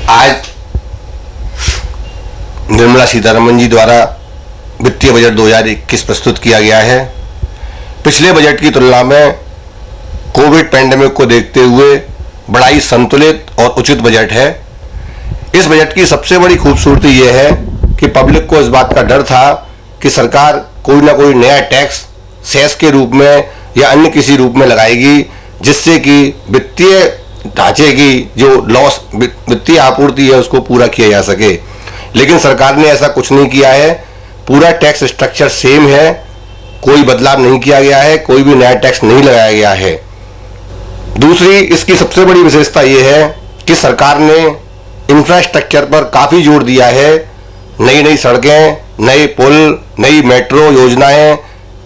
आज निर्मला सीतारमण जी द्वारा वित्तीय बजट 2021 प्रस्तुत किया गया है। पिछले बजट की तुलना में कोविड पैंडेमिक को देखते हुए बड़ा ही संतुलित और उचित बजट है। इस बजट की सबसे बड़ी खूबसूरती यह है कि पब्लिक को इस बात का डर था कि सरकार कोई ना कोई नया टैक्स सेस के रूप में या अन्य किसी रूप में लगाएगी, जिससे कि वित्तीय ढांचे की जो लॉस वित्तीय आपूर्ति है उसको पूरा किया जा सके। लेकिन सरकार ने ऐसा कुछ नहीं किया है। पूरा टैक्स स्ट्रक्चर सेम है, कोई बदलाव नहीं किया गया है, कोई भी नया टैक्स नहीं लगाया गया है। दूसरी इसकी सबसे बड़ी विशेषता यह है कि सरकार ने इंफ्रास्ट्रक्चर पर काफी जोर दिया है। नई नई सड़कें, नए पुल, नई मेट्रो योजनाएं,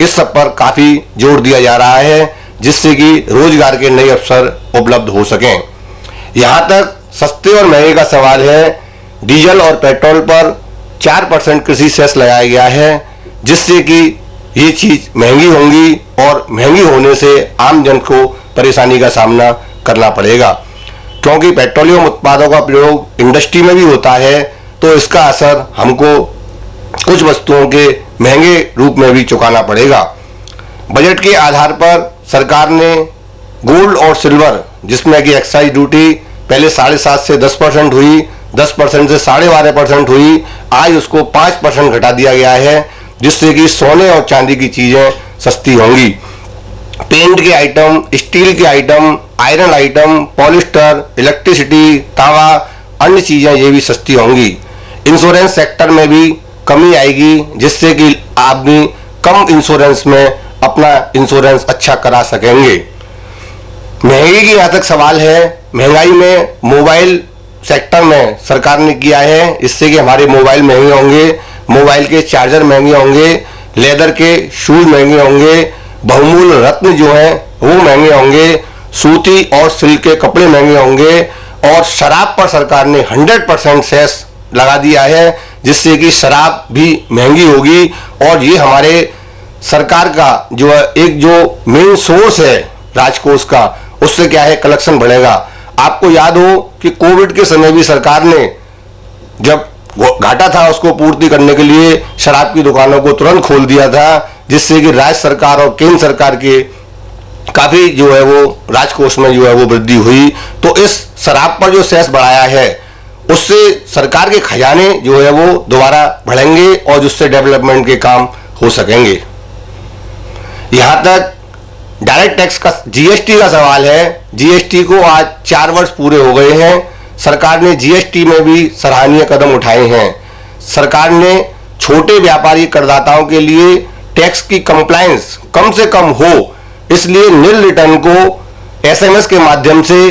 इस सब पर काफी जोर दिया जा रहा है, जिससे कि रोजगार के नए अवसर उपलब्ध हो सकें। यहां तक सस्ते और महंगे का सवाल है। डीजल और पेट्रोल पर 4% कृषि सेस लगाया गया है, जिससे कि ये चीज महंगी होंगी और महंगी होने से आम जन को परेशानी का सामना करना पड़ेगा। क्योंकि पेट्रोलियम उत्पादों का प्रयोग इंडस्ट्री में भी होता है, तो इसका असर हमको कुछ वस्तुओं के महंगे रूप में भी चुकाना पड़ेगा। बजट के आधार पर सरकार ने गोल्ड और सिल्वर, जिसमें कि एक्साइज ड्यूटी पहले 7.5 से 10% हुई, 10% से 12.5% हुई, आज उसको 5% घटा दिया गया है, जिससे कि सोने और चांदी की चीजें सस्ती होंगी। पेंट के आइटम, स्टील के item, iron item, polyester, electricity, तांबा, अन्य चीजें ये भी सस्ती होंगी। इंश्योरेंस सेक्टर में भी कमी आएगी, जिससे कि आदमी कम इंश्योरेंस में अपना इंश्योरेंस अच्छा करा सकेंगे। महंगी की जहाँ तक सवाल है, महंगाई में मोबाइल सेक्टर में सरकार ने किया है, इससे कि हमारे मोबाइल महंगे होंगे, मोबाइल के चार्जर महंगे होंगे, लेदर के शूज महंगे होंगे, बहुमूल्य रत्न जो हैं वो महंगे होंगे, सूती और सिल्क के कपड़े महंगे होंगे, और शराब पर सरकार ने 100% सेस लगा दिया है, जिससे कि शराब भी महंगी होगी। और ये हमारे सरकार का जो एक जो मेन सोर्स है राजकोष का, उससे क्या है कलेक्शन बढ़ेगा। आपको याद हो कि कोविड के समय भी सरकार ने जब घाटा था उसको पूर्ति करने के लिए शराब की दुकानों को तुरंत खोल दिया था, जिससे कि राज्य सरकार और केंद्र सरकार के काफी जो है वो राजकोष में जो है वो वृद्धि हुई। तो इस शराब पर जो सेस बढ़ाया है उससे सरकार के खजाने जो है वो दोबारा बढ़ेंगे और जिससे डेवलपमेंट के काम हो सकेंगे। यहां तक डायरेक्ट टैक्स का जीएसटी का सवाल है। जीएसटी को आज 4 वर्ष पूरे हो गए हैं। सरकार ने जीएसटी में भी सराहनीय कदम उठाए हैं। सरकार ने छोटे व्यापारी करदाताओं के लिए टैक्स की कंप्लायंस कम से कम हो, इसलिए निल रिटर्न को एसएमएस के माध्यम से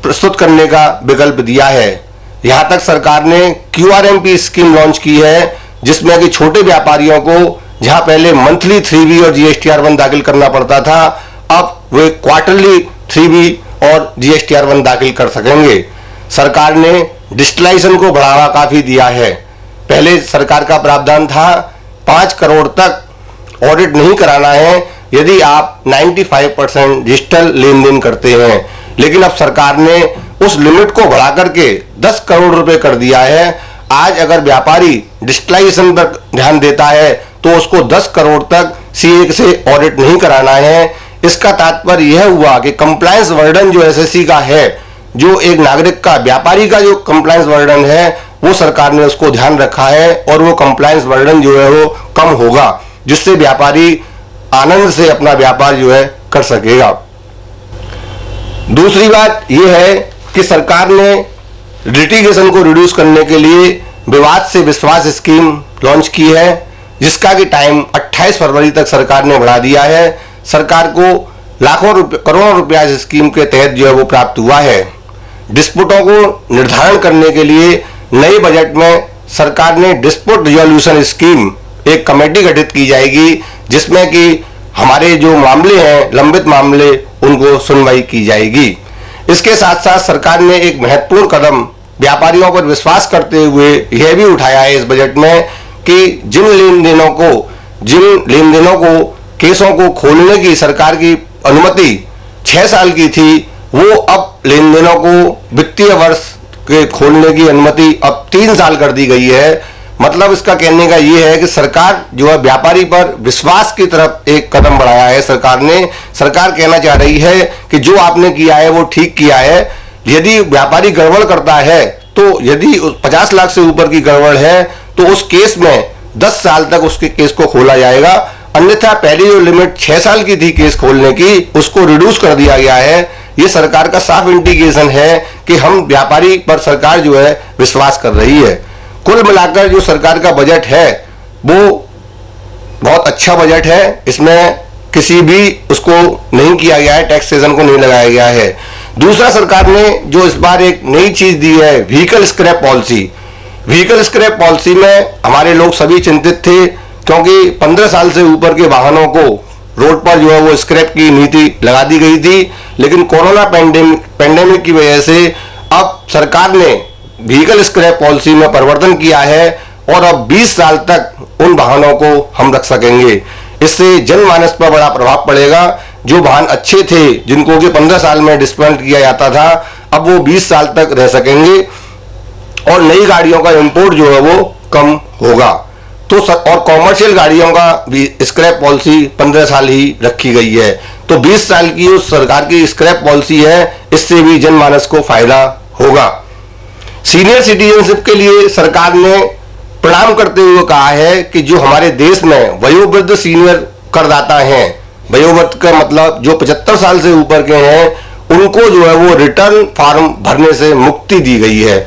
प्रस्तुत करने का विकल्प दिया है। यहां तक सरकार ने क्यूआरएमपी स्कीम लॉन्च की है, जिसमें कि छोटे व्यापारियों को जहां पहले मंथली 3B और GSTR1 दाखिल करना पड़ता था, अब वे क्वार्टरली 3B और GSTR1 दाखिल कर सकेंगे। सरकार ने डिजिटलाइजेशन को बढ़ावा काफी दिया है। पहले सरकार का प्रावधान था 5 करोड़ तक ऑडिट नहीं कराना है यदि आप 95% डिजिटल लेन देन करते हैं, लेकिन अब सरकार ने उस लिमिट को बढ़ा करके 10 करोड़ रुपए कर दिया है। आज अगर व्यापारी डिजिटलाइजेशन पर ध्यान देता है तो उसको 10 करोड़ तक सीए से ऑडिट नहीं कराना है। इसका तात्पर्य यह हुआ कि कंप्लायंस बर्डन जो एसएससी का है, जो एक नागरिक का, व्यापारी का जो कंप्लायंस बर्डन है, वो सरकार ने उसको ध्यान रखा है और वो कंप्लायंस बर्डन जो है वो कम होगा, जिससे व्यापारी आनंद से अपना व्यापार जो है कर सकेगा। दूसरी बात यह है कि सरकार ने लिटिगेशन को रिड्यूस करने के लिए विवाद से विश्वास स्कीम लॉन्च की है, जिसका कि टाइम 28 फरवरी तक सरकार ने बढ़ा दिया है। सरकार को लाखों रुपए, करोड़ों रुपया इस स्कीम के तहत जो है वो प्राप्त हुआ है। डिस्प्यूटों को निर्धारण करने के लिए नए बजट में सरकार ने डिस्प्यूट रिजोल्यूशन स्कीम एक कमेटी गठित की जाएगी, जिसमें कि हमारे जो मामले हैं, लंबित मामले, उनको सुनवाई की जाएगी। इसके साथ साथ सरकार ने एक महत्वपूर्ण कदम व्यापारियों पर विश्वास करते हुए यह भी उठाया है इस बजट में कि जिन लेन देनों को केसों को खोलने की सरकार की अनुमति 6 साल की थी, वो अब लेन देनों को वित्तीय वर्ष के खोलने की अनुमति अब 3 साल कर दी गई है। मतलब इसका कहने का ये है कि सरकार जो है व्यापारी पर विश्वास की तरफ एक कदम बढ़ाया है सरकार ने। सरकार कहना चाह रही है कि जो आपने किया है वो ठीक किया है। यदि व्यापारी गड़बड़ करता है तो यदि 50 लाख से ऊपर की गड़बड़ है तो उस केस में 10 साल तक उसके केस को खोला जाएगा। अन्यथा पहली जो लिमिट 6 साल की थी केस खोलने की, उसको रिड्यूस कर दिया गया है। ये सरकार का साफ इंडिकेशन है कि हम व्यापारी पर सरकार जो है विश्वास कर रही है। कुल मिलाकर जो सरकार का बजट है वो बहुत अच्छा बजट है। इसमें किसी भी उसको नहीं किया गया है, टैक्सेशन को नहीं लगाया गया है। दूसरा, सरकार ने जो इस बार एक नई चीज दी है, vehicle scrap policy. Vehicle scrap policy में हमारे लोग सभी चिंतित थे, क्योंकि 15 साल से ऊपर के वाहनों को रोड पर जो है वो स्क्रैप की नीति लगा दी गई थी। लेकिन कोरोना पैंडेमिक की वजह से अब सरकार ने व्हीकल स्क्रैप पॉलिसी में परिवर्तन किया है और अब 20 साल तक उन वाहनों को हम रख सकेंगे। इससे जनमानस पर बड़ा प्रभाव पड़ेगा। जो वाहन अच्छे थे, जिनको कि 15 साल में डिस्मेंट किया जाता था, अब वो 20 साल तक रह सकेंगे और नई गाड़ियों का इंपोर्ट जो है वो कम होगा। तो और कॉमर्शियल गाड़ियों का भी स्क्रैप पॉलिसी 15 साल ही रखी गई है। तो 20 साल की उस सरकार की स्क्रैप पॉलिसी है, इससे भी जनमानस को फायदा होगा। सीनियर सिटीजनशिप के लिए सरकार ने प्रणाम करते हुए कहा है कि जो हमारे देश में वयोवृद्ध सीनियर करदाता हैं, वयोवृद्ध का मतलब जो 75 साल से ऊपर के हैं, उनको जो है वो रिटर्न फॉर्म भरने से मुक्ति दी गई है।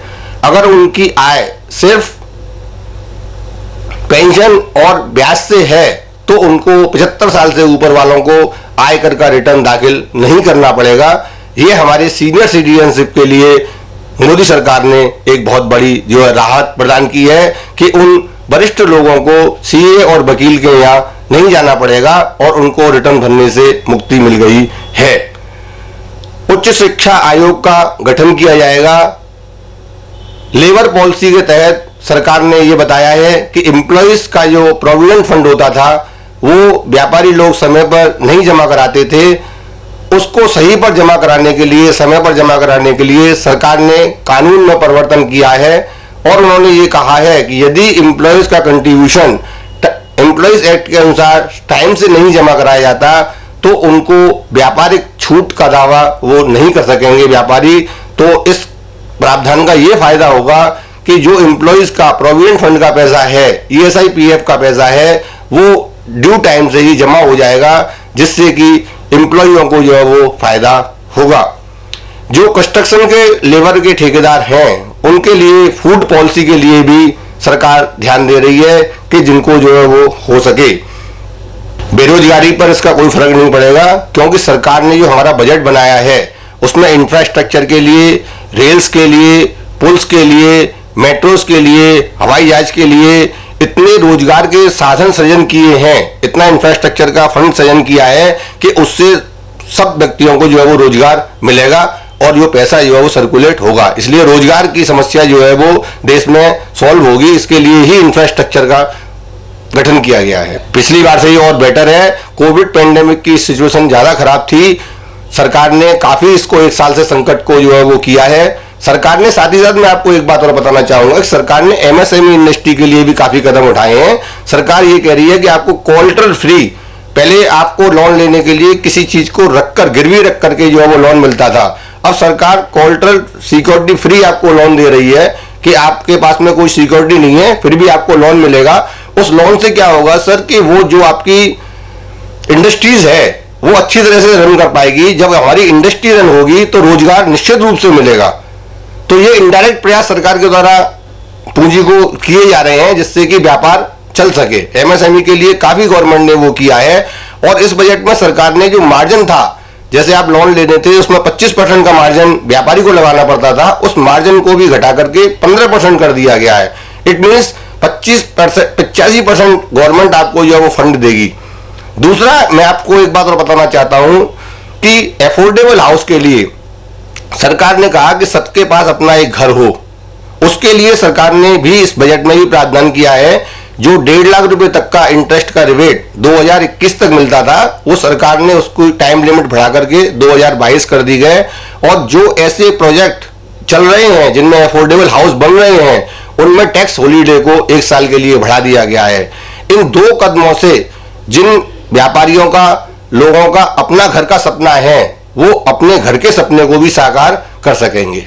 अगर उनकी आय सिर्फ पेंशन और ब्याज से है तो उनको 75 साल से ऊपर वालों को आयकर का रिटर्न दाखिल नहीं करना पड़ेगा। ये हमारे सीनियर सिटीजनशिप के लिए मोदी सरकार ने एक बहुत बड़ी जो है राहत प्रदान की है कि उन वरिष्ठ लोगों को सीए और वकील के यहाँ नहीं जाना पड़ेगा और उनको रिटर्न भरने से मुक्ति मिल गई है। उच्च शिक्षा आयोग का गठन किया जाएगा। लेबर पॉलिसी के तहत सरकार ने यह बताया है कि एम्प्लॉइज का जो प्रोविडेंट फंड होता था वो व्यापारी लोग समय पर नहीं जमा कराते थे, उसको सही पर जमा कराने के लिए, समय पर जमा कराने के लिए सरकार ने कानून में परिवर्तन किया है और उन्होंने ये कहा है कि यदि एम्प्लॉइज का कंट्रीब्यूशन एम्प्लॉइज एक्ट के अनुसार टाइम से नहीं जमा कराया जाता तो उनको व्यापारिक छूट का दावा वो नहीं कर सकेंगे व्यापारी। तो इस प्रावधान का ये फायदा होगा कि जो एम्प्लॉइज का प्रोविडेंट फंड का पैसा है, ईएसआई पीएफ का पैसा है, वो ड्यू टाइम से ही जमा हो जाएगा, जिससे कि एम्प्लॉइयों को जो है वो फायदा होगा। जो कंस्ट्रक्शन के लेबर के ठेकेदार हैं उनके लिए फूड पॉलिसी के लिए भी सरकार ध्यान दे रही है कि जिनको जो है वो हो सके। बेरोजगारी पर इसका कोई फर्क नहीं पड़ेगा, क्योंकि सरकार ने जो हमारा बजट बनाया है उसमें इंफ्रास्ट्रक्चर के लिए, रेल्स के लिए, पुल्स के लिए, मेट्रोस के लिए, हवाई जहाज के लिए इतने रोजगार के साधन सृजन किए हैं, इतना इंफ्रास्ट्रक्चर का फंड सृजन किया है कि उससे सब व्यक्तियों को जो है वो रोजगार मिलेगा और जो पैसा जो है वो सर्कुलेट होगा। इसलिए रोजगार की समस्या जो है वो देश में सॉल्व होगी। इसके लिए ही इंफ्रास्ट्रक्चर का गठन किया गया है। पिछली बार से ही और बेटर है। कोविड पैंडेमिक की सिचुएशन ज्यादा खराब थी, सरकार ने काफी इसको 1 साल से संकट को जो है वो किया है सरकार ने। साथ ही साथ मैं आपको एक बात और बताना चाहूंगा कि सरकार ने एमएसएमई इंडस्ट्री के लिए भी काफी कदम उठाए हैं। सरकार ये कह रही है कि आपको कोलेटरल फ्री, पहले आपको लोन लेने के लिए किसी चीज को रखकर, गिरवी रख करके जो है वो लोन मिलता था, अब सरकार कोलेटरल सिक्योरिटी फ्री आपको लोन दे रही है कि आपके पास में कोई सिक्योरिटी नहीं है फिर भी आपको लोन मिलेगा। उस लोन से क्या होगा सर कि वो जो आपकी इंडस्ट्रीज है वो अच्छी तरह से रन कर पाएगी। जब हमारी इंडस्ट्री रन होगी तो रोजगार निश्चित रूप से मिलेगा। तो ये इनडायरेक्ट प्रयास सरकार के द्वारा पूंजी को किए जा रहे हैं जिससे कि व्यापार चल सके। एमएसएमई के लिए काफी गवर्नमेंट ने वो किया है। और इस बजट में सरकार ने जो मार्जिन था, जैसे आप लोन लेने थे उसमें 25% का मार्जिन व्यापारी को लगाना पड़ता था, उस मार्जिन को भी घटा करके 15% कर दिया गया है। इट मीन्स 85% गवर्नमेंट आपको जो है वो फंड देगी। दूसरा, मैं आपको एक बात और बताना चाहता हूं कि एफोर्डेबल हाउस के लिए सरकार ने कहा कि सबके पास अपना एक घर हो। उसके लिए सरकार ने भी इस बजट में भी प्रावधान किया है। जो 1.5 लाख रुपए तक का इंटरेस्ट का रिबेट 2021 तक मिलता था, वो सरकार ने उसको टाइम लिमिट बढ़ा करके 2022 कर दी गए। और जो ऐसे प्रोजेक्ट चल रहे हैं, जिनमें अफोर्डेबल हाउस बन रहे हैं, उनमें टैक्स हॉलीडे को 1 साल के लिए बढ़ा दिया गया है। इन 2 कदमों से जिन व्यापारियों का, लोगों का अपना घर का सपना है, वो अपने घर के सपने को भी साकार कर सकेंगे।